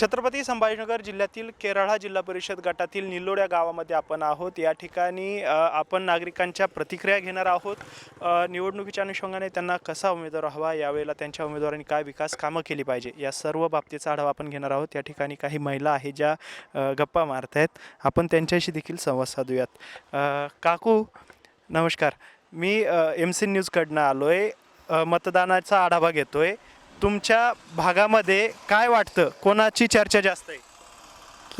छत्रपती संभाजीनगर जिल्ह्यातील केराळा जिल्हा परिषद गटातील निल्लोड या गावामध्ये आपण आहोत। या ठिकाणी आपण नागरिकांच्या प्रतिक्रिया घेणार आहोत। निवडणुकीच्या अनुषंगाने त्यांना कसा उमेदवार हवा, यावेळेला त्यांच्या उमेदवारांनी काय विकास कामं केली पाहिजे, या सर्व बाबतीचा आढावा आपण घेणार आहोत। या ठिकाणी काही महिला आहेत ज्या गप्पा मारत आहेत, आपण त्यांच्याशी देखील संवाद साधूयात। काकू नमस्कार, मी MC न्यूजकडनं आलो आहे, मतदानाचा आढावा घेतो आहे। तुमच्या भागामध्ये काय वाटतं, कोणाची चर्चा जास्त आहे?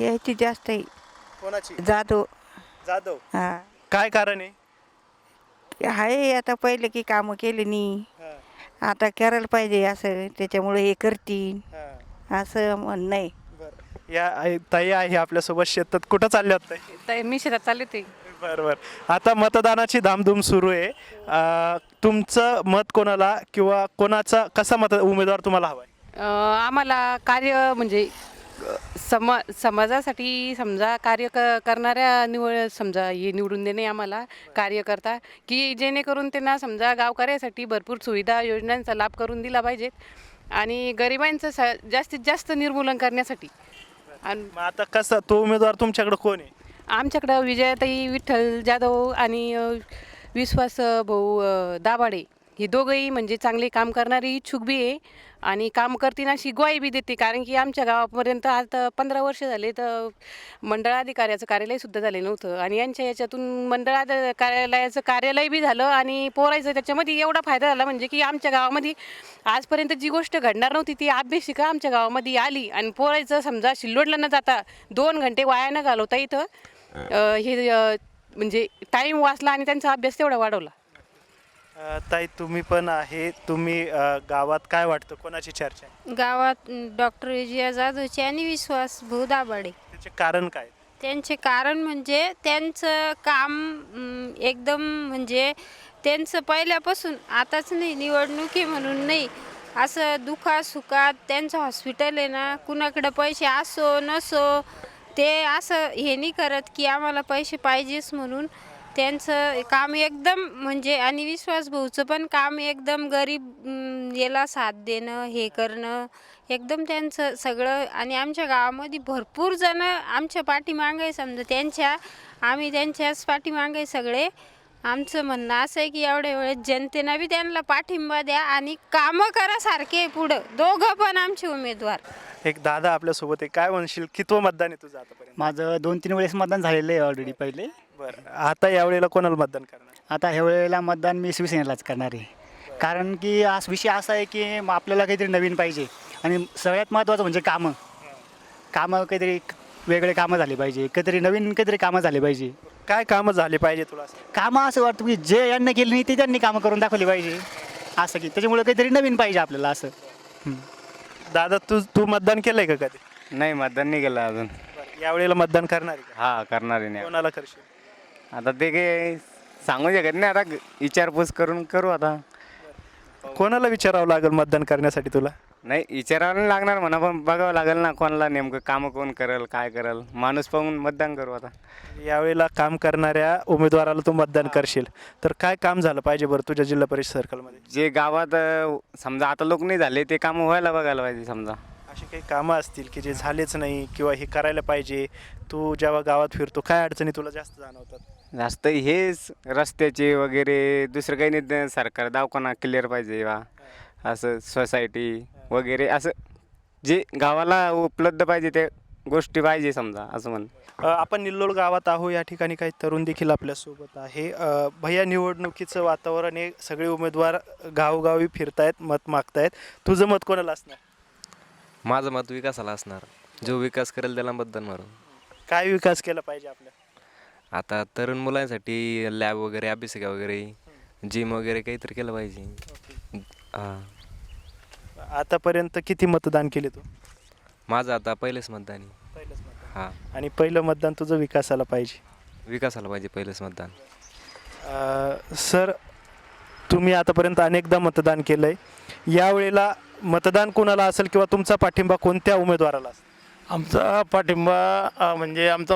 याची जास्त आहे कोणाची? जाधव. जाधव. हा काय कारण आहे, आता पहिले की कामं केली नाही, आहे? आता करायला पाहिजे असं, त्याच्यामुळे हे करतील असं म्हणणं आहे. बरं, या ताई आहे आपल्यासोबत, शेतात कुठं चालले होते? तर मी शेतात चालले ते. बरोबर, आता मतदानाची धामधूम सुरू आहे। तुमचं मत कोणाला किंवा कोणाचा कसा उमेदवार तुम्हाला हवा आहे? आम्हाला कार्य म्हणजे समाजासाठी समजा कार्य करणाऱ्या समजा हे निवडून देणे आम्हाला कार्यकर्ता, की जेणेकरून त्यांना समजा गावकऱ्यासाठी भरपूर सुविधा योजनांचा लाभ करून दिला पाहिजेत आणि गरिबांचं जास्तीत जास्त निर्मूलन करण्यासाठी। आणि मग आता कसं तो उमेदवार तुमच्याकडे कोण आहे? आमच्याकडं विजयाताई विठ्ठल जाधव आणि विश्वास भाऊ दाभाडे, हे दोघंही म्हणजे चांगले काम करणारी इच्छुक बी आहे आणि काम करतील अशी ग्वाही बी देते। कारण की आमच्या गावापर्यंत आता 15 वर्ष झाले तर मंडळाधिकाऱ्याचं कार्यालयसुद्धा झालं नव्हतं आणि यांच्या याच्यातून कार्यालयाचं कार्यालय बी झालं आणि पोरायचं त्याच्यामध्ये एवढा फायदा झाला म्हणजे की आमच्या गावामध्ये आजपर्यंत जी गोष्ट घडणार नव्हती ती अभ्यासिका आमच्या गावामध्ये आली आणि पोरायचं समजा शिल्लोडला न जाता 2 घंटे वाया न घालवता इथं हे म्हणजे टाईम वाचला आणि त्यांचा अभ्यास तेवढा वाढवला। ताई तुम्ही पण आहे, तुम्ही गावात काय वाटतं कोणाची चर्चा आहे? गावात डॉक्टर विजया जाधवचे आणि विश्वास भाऊ दाभाडे। त्याचे कारण काय? त्यांचे कारण म्हणजे त्यांचं काम एकदम म्हणजे त्यांचं पहिल्यापासून आताच नाही, निवडणुकी म्हणून नाही, असं दुखासुखात त्यांचं हॉस्पिटल आहे ना, कुणाकडे पैसे असो नसो ते असं हे नाही करत की आम्हाला पैसे पाहिजेच म्हणून। त्यांचं काम एकदम म्हणजे आणि विश्वास भाऊचं पण काम एकदम गरीब याला साथ देणं हे करणं एकदम त्यांचं सगळं। आणि आमच्या गावामध्ये भरपूर जण आमच्या पाठीमागे आहे, समजा आम्ही त्यांच्याच पाठीमागे सगळे। आमचं म्हणणं असं आहे की एवढ्या वेळेस जनतेनं बी त्यांना पाठिंबा द्या आणि कामं करा सारखे पुढं, दोघं पण आमचे उमेदवार। एक दादा आपल्यासोबत आहे, काय म्हणशील, कितवं मतदान आहे तुझं आतापर्यंत? माझं 2-3 वेळेस मतदान झालेलं आहे ऑलरेडी पहिले। बरं, आता यावेळेला कोणाला मतदान करणार? आता ह्या वेळेला मतदान मी शिवसेनेलाच करणार आहे, कारण की आज विषय असा आहे की आपल्याला काहीतरी नवीन पाहिजे आणि सगळ्यात महत्त्वाचं म्हणजे कामं काहीतरी वेगळे कामं झाले पाहिजे, काहीतरी नवीन काहीतरी कामं झाले पाहिजे। काय कामं झाले पाहिजे तुला? कामं असं वाटतं की जे यांनी केली नाही ते त्यांनी कामं करून दाखवली पाहिजे, असं की त्याच्यामुळे काहीतरी नवीन पाहिजे आपल्याला असं। दादा तू मतदान केलंय का कधी? नाही, मतदान नाही केलं अजून। यावेळेला मतदान करणार आहे का? हा, करणार आहे नाही। कोणाला करशील? आता ते काही सांगू शकत नाही, आता विचारपूस करून करू। आता कोणाला विचारावं लागेल मतदान करण्यासाठी तुला? नाही विचारावं नाही लागणार म्हणा, पण बघावं लागेल ना कोणाला नेमकं कामं कोण करेल काय करेल, माणूस पाहून मतदान करू। आता यावेळेला काम करणाऱ्या उमेदवाराला तू मतदान करशील तर काय काम झालं पाहिजे बरं तुझ्या जिल्हा परिषद सर्कलमध्ये? जे गावात समजा आता लोक नाही झाले ते कामं व्हायला बघायला पाहिजे। समजा अशी काही कामं असतील की जे झालेच नाही किंवा हे करायला पाहिजे, तू जेव्हा गावात फिरतो काय अडचणी तुला जास्त जाणवतात? जास्त हेच रस्त्याचे वगैरे, दुसरं काही नाही, सरकार दवाखाना क्लिअर पाहिजे बा, असं सोसायटी वगैरे, असं जे गावाला उपलब्ध पाहिजे त्या गोष्टी पाहिजे समजा, असं म्हण। आपण निल्लोड गावात आहोत, या ठिकाणी काही तरुण देखील आपल्यासोबत आहे। भैया, निवडणुकीचं वातावरण आहे, सगळे उमेदवार गावोगावी फिरतायत, मत मागतायत, तुझं मत कोणाला असणार? माझं मत विकासाला असणार, जो विकास करेल त्याला मतदान मारू। काय विकास केला पाहिजे आपल्या? आता तरुण मुलांसाठी लॅब वगैरे, अभ्यासिका वगैरे, जिम वगैरे काहीतरी केलं पाहिजे। हां, आतापर्यंत किती मतदान केले तू? माझं आता पहिलेच मतदान आहे। पहिलंच मतदान. हां, आणि पहिलं मतदान तुझं विकासाला पाहिजे? विकासाला पाहिजे पहिलेच मतदान। सर, तुम्ही आतापर्यंत अनेकदा मतदान केलं आहे, यावेळेला मतदान कोणाला असेल किंवा तुमचा पाठिंबा कोणत्या उमेदवाराला असेल? आमचा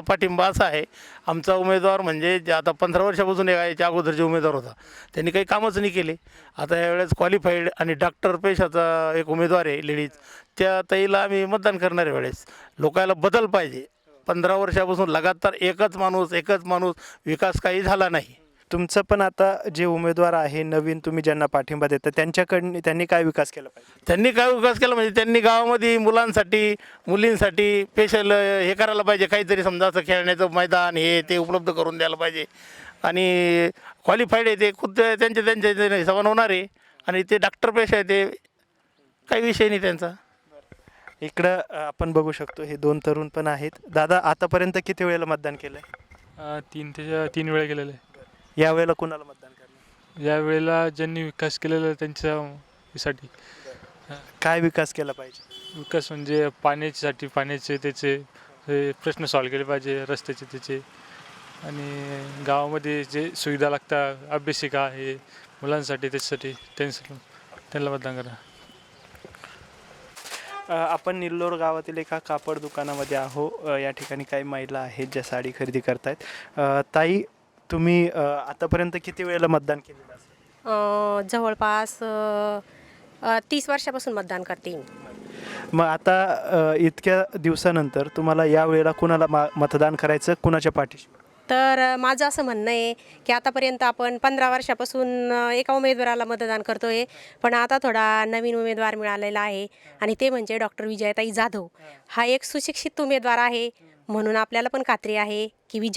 पाठिंबा असा आहे, आमचा उमेदवार म्हणजे जे आता 15 वर्षापासून याच्या अगोदर जे उमेदवार होता त्यांनी काही कामच नाही केले। आता यावेळेस क्वालिफाईड आणि डॉक्टर पेशाचा एक उमेदवार आहे लेडीज, त्या ताईला आम्ही मतदान करणाऱ्या वेळेस लोकायला बदल पाहिजे. 15 वर्षापासून लगातार एकच माणूस विकास काही झाला नाही. तुमचं पण आता जे उमेदवार आहे नवीन, तुम्ही ज्यांना पाठिंबा देता त्यांच्याकडून त्यांनी काय विकास केला पाहिजे? त्यांनी काय विकास केला म्हणजे त्यांनी गावामध्ये मुलांसाठी मुलींसाठी स्पेशल हे करायला पाहिजे. काहीतरी समजा असं खेळण्याचं मैदान हे ते उपलब्ध करून द्यायला पाहिजे. आणि क्वालिफाईड आहे ते खुद त्यांच्या हिशोबाने होणार आहे. आणि ते डॉक्टर पेशा आहे, ते काही विषय नाही त्यांचा. इकडं आपण बघू शकतो हे 2 तरुण पण आहेत. दादा, आतापर्यंत किती वेळेला मतदान केलं आहे? 3 वेळा केलेलं आहे. यावेळेला कुणाला मतदान करणार? यावेळेला ज्यांनी विकास केलेला आहे त्यांच्यासाठी. काय विकास केला पाहिजे? विकास म्हणजे पाण्याचे त्याचे हे प्रश्न सॉल्व केले पाहिजे, रस्त्याचे त्याचे. आणि गावामध्ये जे सुविधा लागतात, अभ्यासिका आहे मुलांसाठी, त्याच्यासाठी त्यांना मतदान करा. आपण निल्लोर गावातील एका कापड दुकानामध्ये आहो. या ठिकाणी काही महिला आहेत ज्या साडी खरेदी करतायत. ताई, तुम्ही आतापर्यंत किती वेळेला मतदान केलेलं असेल? जवळपास 30 वर्षापासून मतदान करते. मग आता इतक्या दिवसानंतर तुम्हाला या वेळेला कुणाला मतदान करायचं, कुणाच्या पाठीशी? तर माझं असं म्हणणं आहे की आतापर्यंत आपण 15 वर्षापासून एका उमेदवाराला मतदान करतो आहे, पण आता थोडा नवीन उमेदवार मिळालेला आहे आणि ते म्हणजे डॉक्टर विजयाताई जाधव. हा एक सुशिक्षित उमेदवार आहे, म्हणून आपल्याला पण खात्री आहे की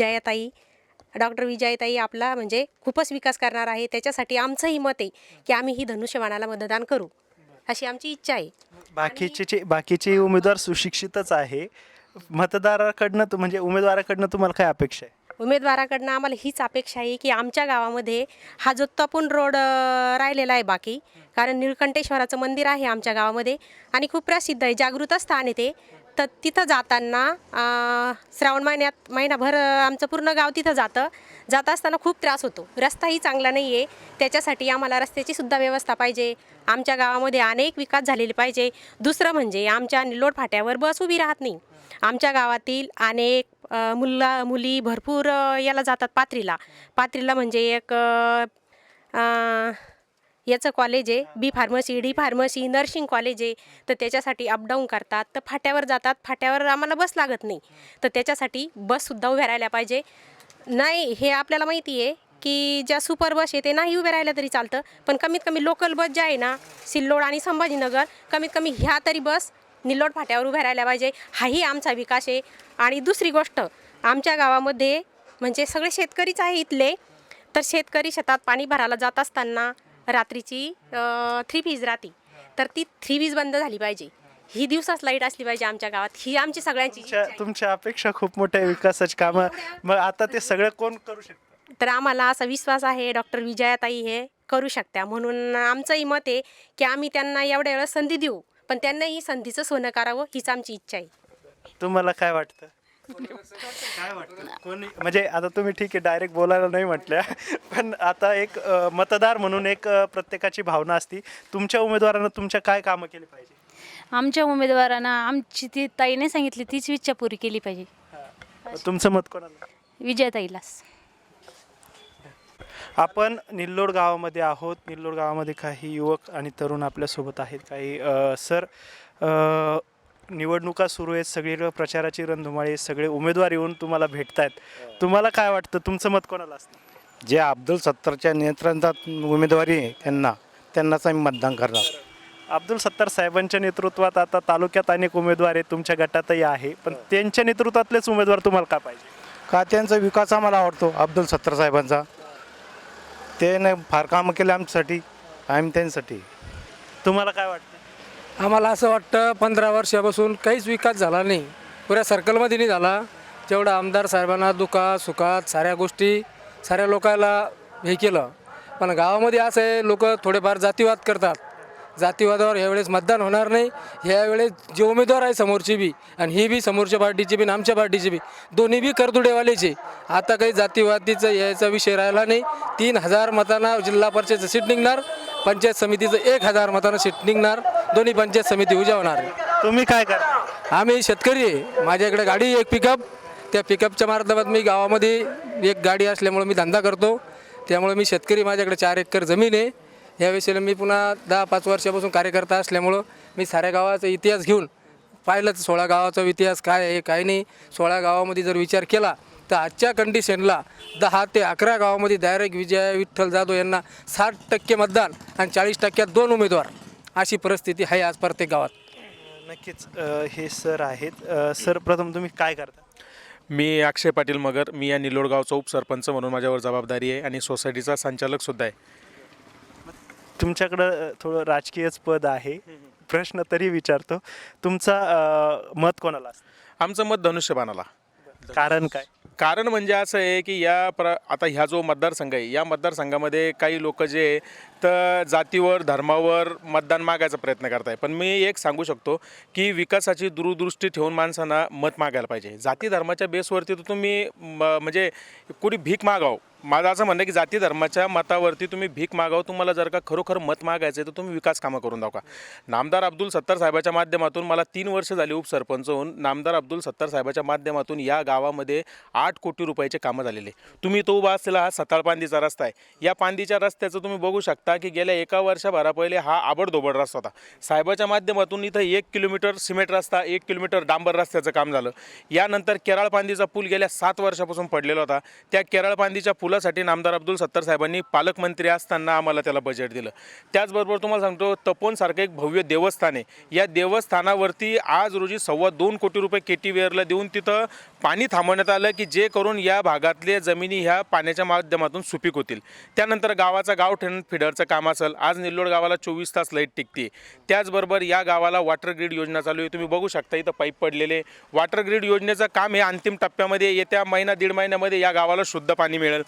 डॉक्टर विजयाताई आपला म्हणजे खूपच विकास करणार आहे. त्याच्यासाठी आमचंही मत आहे की आम्ही ही धनुष्यबाणाला मतदान करू, अशी आमची इच्छा आहे. बाकीचे उमेदवार सुशिक्षितच आहे. मतदाराकडनं म्हणजे उमेदवाराकडनं तुम्हाला काय अपेक्षा आहे? उमेदवाराकडनं आम्हाला हीच अपेक्षा आहे की आमच्या गावामध्ये हा जो तपून रोड राहिलेला आहे बाकी, कारण निळकंठेश्वराचं मंदिर आहे आमच्या गावामध्ये आणि खूप प्रसिद्ध आहे, जागृत स्थान आहे ते. तर तिथं जाताना श्रावण महिनाभर आमचं पूर्ण गाव तिथं जात असताना खूप त्रास होतो. रस्ताही चांगला नाही आहे, त्याच्यासाठी आम्हाला रस्त्याची सुद्धा व्यवस्था पाहिजे. आमच्या गावामध्ये अनेक विकास झालेले पाहिजे. दुसरं म्हणजे आमच्या निल्लोड फाट्यावर बस उभी राहत नाही. आमच्या गावातील अनेक मुली भरपूर याला जातात पात्रीला म्हणजे एक याचं कॉलेज आहे, B pharmacy, D pharmacy, nursing college आहे. तर त्याच्यासाठी अपडाऊन करतात, तर फाट्यावर जातात. फाट्यावर आम्हाला बस लागत नाही, तर त्याच्यासाठी बससुद्धा उभ्या राहिल्या पाहिजे. नाही, हे आपल्याला माहिती आहे की ज्या सुपर बस आहे ते नाही उभ्या राहिल्या तरी चालतं, पण कमीत कमी लोकल बस ज्या आहे ना, सिल्लोड आणि संभाजीनगर, कमीत कमी ह्या तरी बस निल्लोड फाट्यावर उभ्या राहिल्या पाहिजे. हाही आमचा विकास आहे. आणि दुसरी गोष्ट, आमच्या गावामध्ये म्हणजे सगळे शेतकरीच आहे इथले, तर शेतकरी शेतात पाणी भरायला जात असताना रात्रीची 3 वीज राहते, तर ती 3 वीज बंद झाली पाहिजे. ही दिवसाच लाईट असली पाहिजे आमच्या गावात. ही आमची सगळ्यांची तुमच्या अपेक्षा खूप मोठ्या विकासाची कामं. मग आता ते सगळं कोण करू शकतं? तर आम्हाला असा विश्वास आहे डॉक्टर विजयाताई हे करू शकत्या, म्हणून आमचंही मत आहे की आम्ही त्यांना एवढ्या वेळा संधी देऊ, पण त्यांनाही संधीचं सोनं करावं हीच आमची इच्छा आहे. तुम्हाला काय वाटतं? काय वाटतं कोणी म्हणजे आता तुम्ही ठीक आहे डायरेक्ट बोलायला नाही म्हटल्या, पण आता एक मतदार म्हणून एक प्रत्येकाची भावना असती. तुमच्या उमेदवारानं तुमच्या काय कामं केली पाहिजे? आमच्या उमेदवारांना आमची ती ताईने सांगितली तीच इच्छा पुरी केली पाहिजे. तुमचं मत कोणाला? विजयाताईलाच. आपण निल्लोड गावामध्ये आहोत. निल्लोड गावामध्ये काही युवक आणि तरुण आपल्यासोबत आहेत. काही सर, निवडणुका सुरू आहेत, सगळीकडे प्रचाराची रणधुमाळी, सगळे उमेदवार येऊन तुम्हाला भेटत आहेत. तुम्हाला काय वाटतं, तुमचं मत कोणाला असतं? जे अब्दुल सत्तारच्या नियंत्रणात उमेदवारी आहे त्यांनाच आम्ही मतदान करणार. अब्दुल सत्तार साहेबांच्या नेतृत्वात आता तालुक्यात अनेक उमेदवार आहेत, तुमच्या गटातही आहे, पण त्यांच्या नेतृत्वातलेच उमेदवार तुम्हाला का पाहिजे? का त्यांचा विकास आम्हाला आवडतो अब्दुल सत्तार साहेबांचा. त्याने फार कामं केले आमच्यासाठी, आम्ही त्यांच्यासाठी. तुम्हाला काय वाटतं? आम्हाला असं वाटतं 15 वर्षापासून काहीच विकास झाला नाही, पुऱ्या सर्कलमध्ये नाही झाला. जेवढा आमदार साहेबांना दुःखात सुखात साऱ्या गोष्टी साऱ्या लोकांना हे केलं, पण गावामध्ये असं आहे लोक थोडेफार जातीवाद करतात. जातीवादावर यावेळेस मतदान होणार नाही. ह्यावेळेस जे उमेदवार आहे समोरची बी आणि ही बी समोरच्या पार्टीची बी आणि आमच्या पार्टीची बी दोन्ही बी करदुडेवालेचे. आता काही जातीवादीचं याचा विषय राहिला नाही. 3000 मतांना जिल्हा परिषदेचं सीट निघणार, पंचायत समितीचं 1000 मतांना सीट निघणार. दोन्ही पंचायत समिती उजा होणार. तुम्ही काय करा? आम्ही शेतकरी आहे. माझ्याकडे गाडी एक पिकअप, त्या पिकअपच्या मार्फत मी गावामध्ये एक गाडी असल्यामुळे मी धंदा करतो. त्यामुळे मी शेतकरी, माझ्याकडे 4 एकर जमीन आहे. या विषयाला मी पुन्हा 10-5 वर्षापासून कार्यकर्ता असल्यामुळं मी साऱ्या गावाचा इतिहास घेऊन पाहिलं तर 16 गावाचा इतिहास काय आहे काय नाही. 16 गावामध्ये जर विचार केला तर आजच्या कंडिशनला 10 ते 11 गावामध्ये डायरेक्ट विजय विठ्ठल जाधव यांना 60% मतदान आणि 40% 2 उमेदवार अशी परिस्थिती आहे आज प्रत्येक गावात. नक्कीच हे सर आहेत. सर प्रथम तुम्ही काय करता? मी अक्षय पाटील मगर. मी या निलोड गावचा उपसरपंच म्हणून माझ्यावर जबाबदारी आहे आणि सोसायटीचा संचालकसुद्धा आहे. तुमच्याकडं थोडं राजकीयच पद आहे, प्रश्न तरी विचारतो. तुमचा मत कोणाला असतं? आमचं मत धनुष्यबाणाला. कारण काय? कारण म्हणजे असं आहे की आता ह्या जो मतदारसंघ आहे या मतदारसंघामध्ये काही लोक जे आहे तर जातीवर धर्मावर मतदान मागायचा प्रयत्न करत आहे. पण मी एक सांगू शकतो की विकासाची दूरदृष्टी ठेवून माणसांना मत मागायला पाहिजे. जाती धर्माच्या बेसवरती तर तुम्ही म्हणजे कुणी भीक मागाव. माझं असं म्हणणं की जाती धर्माच्या मतावरती तुम्ही भीक मागाव. तुम्हाला जर का खरोखर मत मागायचं आहे तर तुम्ही विकास कामं करून दाखवा. नामदार अब्दुल सत्तार साहेबाच्या माध्यमातून मला 3 वर्ष झाली उपसरपंच होऊन. नामदार अब्दुल सत्तार साहेबाच्या माध्यमातून या गावामध्ये 8 कोटी रुपयाचे कामं झालेले. तुम्ही तो उभा असलेला हा सताळपांदीचा रस्ता आहे. या पांदीच्या रस्त्याचं तुम्ही बघू शकता की गेल्या 1 वर्षभरा पहिले हा आबडधोबड रस्ता होता. साहेबाच्या माध्यमातून इथं 1 किलोमीटर सिमेंट रस्ता, 1 किलोमीटर डांबर रस्त्याचं काम झालं. यानंतर केराळपांदीचा पूल गेल्या 7 वर्षापासून पडलेला होता. त्या केराळपांदीच्या पुलासाठी नामदार अब्दुल सत्तार साहेबांनी पालकमंत्री असताना आम्हाला त्याला बजेट दिलं. त्याचबरोबर तुम्हाला सांगतो तपोनसारखं एक भव्य देवस्थान आहे. या देवस्थानावरती आज रोजी 2.25 कोटी रुपये KTVRला देऊन तिथं पाणी थांबवण्यात आलं की जे करून या भागातल्या जमिनी ह्या पाण्याच्या माध्यमातून सुपीक होतील. त्यानंतर गावाचा गावठण फिडरचं काम असेल. आज निल्लोड गावाला 24 तास लाईट टिकते. त्याचबरोबर या गावाला वॉटर ग्रीड योजना चालू आहे. तुम्ही बघू शकता इथं पाईप पडलेले. वॉटर ग्रीड योजनेचं काम हे अंतिम टप्प्यामध्ये. येत्या महिना-दीड महिन्यामध्ये या गावाला शुद्ध पाणी मिळेल.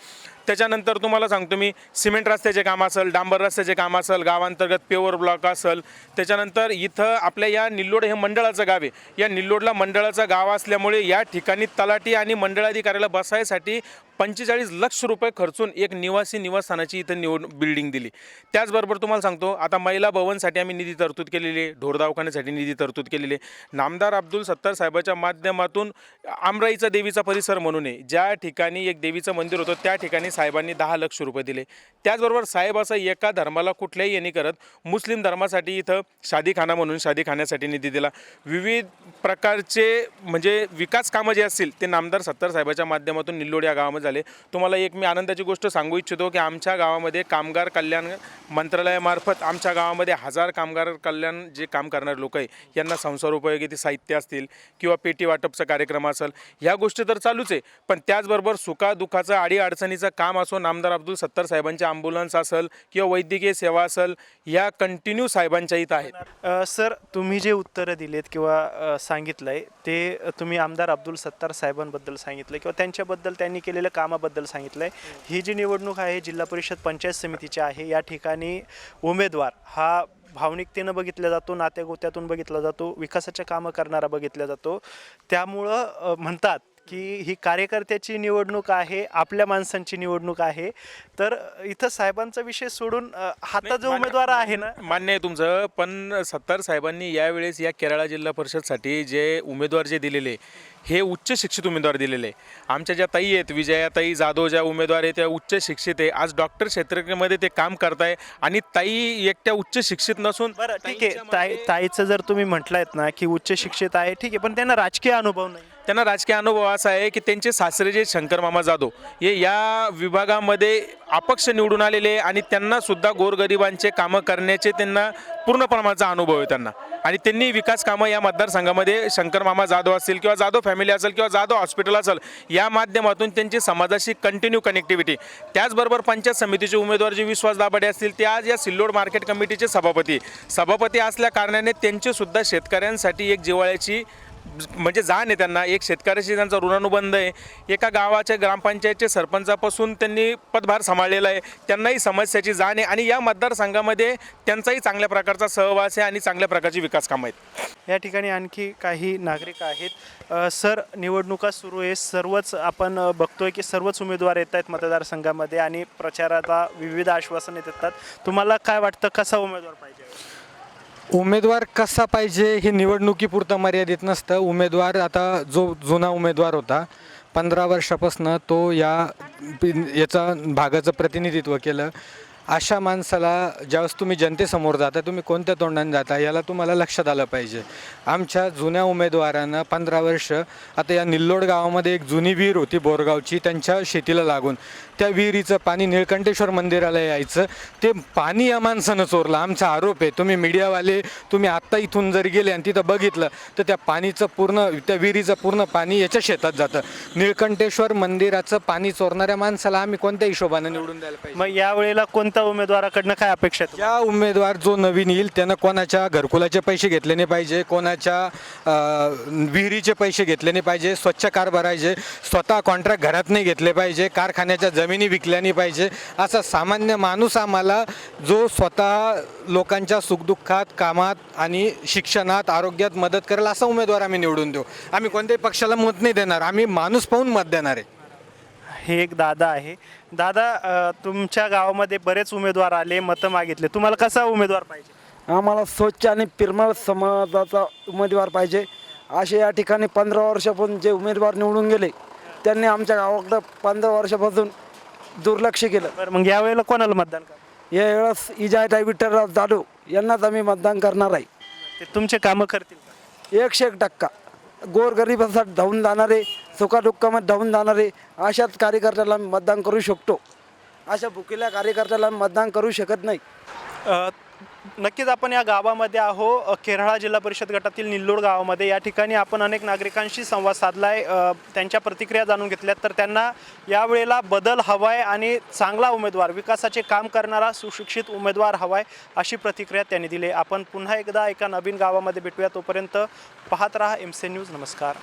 त्याच्यानंतर तुम्हाला सांगतो मी सिमेंट रस्त्याचे काम असेल, डांबर रस्त्याचे काम असेल, गावांतर्गत पेवर ब्लॉक असेल. त्याच्यानंतर इथं आपल्या या निल्लोड हे मंडळाचं गाव आहे. या निल्लोडला मंडळाचं गाव असल्यामुळे या ठिकाणी तलाठी आणि मंडळाधिकाऱ्याला बसायसाठी 45 लाख रुपये खर्चून एक निवासस्थानाची इथं बिल्डिंग दिली. त्याचबरोबर तुम्हाला सांगतो आता महिला भवनसाठी आम्ही निधी तरतूद केलेली आहे. ढोर दवाखान्यासाठी निधी तरतूद केलेली आहे. नामदार अब्दुल सत्तार साहेबाच्या माध्यमातून आमराईचा देवीचा परिसर म्हणून आहे. ज्या ठिकाणी एक देवीचं मंदिर होतं त्या ठिकाणी साहेबांनी 10 लाख रुपये दिले. त्याचबरोबर साहेब असं एका धर्माला कुठल्याही यांनी करत मुस्लिम धर्मासाठी इथं शादीखाना म्हणून शादीखान्यासाठी निधी दिला. विविध प्रकारचे म्हणजे विकास कामं जे असतील ते नामदार सत्तार साहेबाच्या माध्यमातून निल्लोड या गावामध्ये झाले. तुम्हाला एक मी आनंदाची गोष्ट सांगू इच्छितो की आमच्या गावामध्ये कामगार कल्याण मंत्रालयामार्फत आमच्या गावामध्ये 1000 कामगार कल्याण जे काम करणारे लोक आहे यांना संसार उपयोगी ते साहित्य असतील किंवा पेटी वाटपचा कार्यक्रम असेल ह्या गोष्टी तर चालूच आहे. पण त्याचबरोबर सुखादुःखाचं अडीअडचणीचं काम असो नामदार अब्दुल सत्तार साहेबांचे ॲम्ब्युलन्स असेल किंवा वैद्यकीय सेवा असेल या कंटिन्यू साहेबांच्या इथं आहेत. सर तुम्ही जे उत्तरं दिलेत किंवा सांगितलं आहे ते तुम्ही आमदार अब्दुल सत्तार साहेबांबद्दल सांगितलं किंवा त्यांच्याबद्दल त्यांनी केलेलं कामाबद्दल सांगितलं आहे. ही जी निवडणूक आहे जिल्हा परिषद पंचायत समितीची आहे. या ठिकाणी उमेदवार हा भावनिकतेनं बघितला जातो, नात्यागोत्यातून बघितला जातो, विकासाच्या कामं करणारा बघितला जातो. त्यामुळं म्हणतात की ही कार्यकर्त्याची निवडणूक आहे, आपल्या माणसांची निवडणूक आहे. तर इथं साहेबांचा विषय सोडून हातात जो उमेदवार आहे ना. मान्य आहे तुमचं. पण सत्तार साहेबांनी यावेळेस या केराळा जिल्हा परिषदसाठी जे उमेदवार जे दिलेले हे उच्च शिक्षित उमेदवार दिलेले. आमच्या ज्या ताई आहेत विजयाताई जाधव ज्या उमेदवार आहेत त्या उच्च शिक्षित आहे. आज डॉक्टर क्षेत्रामध्ये ते काम करताय आणि ताई एकट्या उच्च शिक्षित नसून. बरं ठीक आहे, ताईचं जर तुम्ही म्हटलायत ना की उच्च शिक्षित आहे ठीक आहे, पण त्यांना राजकीय अनुभव नाही. त्यांना राजकीय अनुभव असा आहे की त्यांचे सासरे जे शंकरमामा जाधव हे या विभागामध्ये अपक्ष निवडून आलेले आणि त्यांना सुद्धा गोरगरिबांचे कामं करण्याचे त्यांना पूर्ण प्रमाणाचा अनुभव आहे त्यांना. आणि त्यांनी विकास कामं या मतदारसंघामध्ये शंकरमामा जाधव असतील किंवा जाधव फॅमिली असेल किंवा जाधव हॉस्पिटल असेल या माध्यमातून त्यांची समाजाशी कंटिन्यू कनेक्टिव्हिटी. त्याचबरोबर पंचायत समितीचे उमेदवार जे विश्वास दाभाडे असतील ते आज या सिल्लोड मार्केट कमिटीचे सभापती असल्या कारणाने त्यांचेसुद्धा शेतकऱ्यांसाठी एक जिव्हाळ्याची म्हणजे जाण आहे. त्यांना एक शेतकऱ्याशी त्यांचा ऋणानुबंध आहे. एका गावाच्या ग्रामपंचायतचे सरपंचापासून त्यांनी पदभार सांभाळलेला आहे. त्यांनाही समस्याची जाण आहे आणि या मतदारसंघामध्ये त्यांचाही चांगल्या प्रकारचा सहवास आहे आणि चांगल्या प्रकारची विकास कामं आहेत. या ठिकाणी आणखी काही नागरिक आहेत. सर निवडणुका सुरू आहे, सर्वच आपण बघतोय की सर्वच उमेदवार येत आहेत मतदारसंघामध्ये आणि प्रचाराला विविध आश्वासने देतात. तुम्हाला काय वाटतं कसा उमेदवार पाहिजे? उमेदवार कसा पाहिजे हे निवडणुकीपुरतं मर्यादित नसतं. उमेदवार आता जो जुना उमेदवार होता 15 वर्षापासून तो याचा भागाचं प्रतिनिधित्व केलं अशा माणसाला ज्यावेळेस तुम्ही जनतेसमोर जाता तुम्ही कोणत्या तोंडाने जाता याला तुम्हाला लक्षात आलं पाहिजे. आमच्या जुन्या उमेदवारांना 15 वर्ष आता या निल्लोड गावामध्ये एक जुनी विहीर होती बोरगावची, त्यांच्या शेतीला लागून त्या विहिरीचं पाणी निळकंठेश्वर मंदिराला यायचं, ते पाणी या माणसानं चोरलं. आमचा आरोप आहे. तुम्ही मीडियावाले तुम्ही आत्ता इथून जर गेले आणि तिथं बघितलं तर त्या पाणीचं पूर्ण त्या विहिरीचं पूर्ण पाणी याच्या शेतात जातं. निळकंठेश्वर मंदिराचं पाणी चोरणाऱ्या माणसाला आम्ही कोणत्या हिशोबानं निवडून द्यायला पाहिजे? मग यावेळेला कोणत्या उमेदवाराकडनं काय अपेक्षा आहे? ज्या उमेदवार जो नवीन येईल त्यानं कोणाच्या घरकुलाचे पैसे घेतले नाही पाहिजे, कोणाच्या विहिरीचे पैसे घेतले नाही पाहिजे, स्वच्छ कार भरायचे, स्वतः कॉन्ट्रॅक्ट घरात नाही घेतले पाहिजे, कारखान्याच्या जमिनी विकल्या नाही पाहिजे. असा सामान्य माणूस आम्हाला जो स्वतः लोकांच्या सुखदुःखात, कामात आणि शिक्षणात, आरोग्यात मदत करेल असा उमेदवार आम्ही निवडून देऊ. आम्ही कोणत्याही पक्षाला मत नाही देणार, आम्ही माणूस पाहून मत देणार आहे. हे एक दादा आहे. दादा, तुमच्या गावामध्ये बरेच उमेदवार आले, मतं मागितले, तुम्हाला कसा उमेदवार पाहिजे? आम्हाला स्वच्छ आणि निर्मळ समाजाचा उमेदवार पाहिजे. असे या ठिकाणी 15 वर्षापासून जे उमेदवार निवडून गेले त्यांनी आमच्या गावाकडं 15 वर्षापासून दुर्लक्ष केलं. बरं, मग यावेळेला कोणाला मतदान करा? यावेळेस इजाताई विठ्ठलराव जाधव यांनाच आम्ही मतदान करणार आहे. ते तुमचे कामं करतील का? 100% गोरगरिबासाठी धावून जाणारे, सुखादुःखामध्ये धावून जाणारे अशाच कार्यकर्त्याला आम्ही मतदान करू शकतो. अशा भुकेल्या कार्यकर्त्याला आम्ही मतदान करू शकत नाही. नक्कीच आपण या गावामध्ये आहो, केरळा जिल्हा परिषद गटातील निल्लोड गावामध्ये. या ठिकाणी आपण अनेक नागरिकांशी संवाद साधलाय, त्यांच्या प्रतिक्रिया जाणून घेतल्यात. तर त्यांना यावेळेला बदल हवाय आणि चांगला उमेदवार, विकासाचे काम करणारा सुशिक्षित उमेदवार हवाय, अशी प्रतिक्रिया त्यांनी दिली. आपण पुन्हा एकदा एका नवीन गावामध्ये भेटूया. तोपर्यंत पाहत राहा MC न्यूज. नमस्कार.